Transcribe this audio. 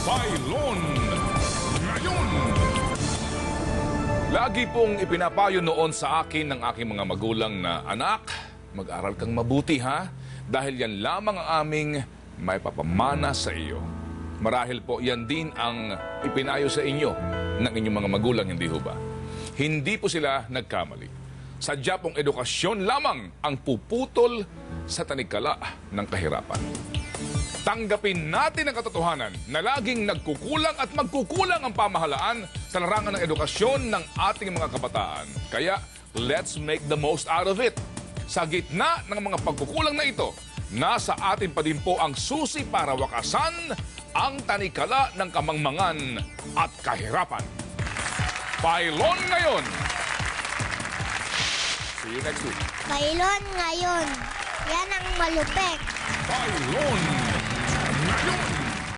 Bailon Ngayon. Lagi pong ipinapayo noon sa akin ng aking mga magulang na, anak, mag-aral kang mabuti ha, dahil yan lamang ang aming may papamana sa iyo. Marahil po yan din ang ipinayo sa inyo ng inyong mga magulang, hindi ho ba? Hindi po sila nagkamali. Sadya pong edukasyon lamang ang puputol sa tanikala ng kahirapan. Tanggapin natin ang katotohanan na laging nagkukulang at magkukulang ang pamahalaan sa larangan ng edukasyon ng ating mga kabataan. Kaya, let's make the most out of it. Sa gitna ng mga pagkukulang na ito, nasa atin pa din po ang susi para wakasan ang tanikala ng kamangmangan at kahirapan. Bailon Ngayon! See you next week. Bailon Ngayon. Yan ang malupit. Bailon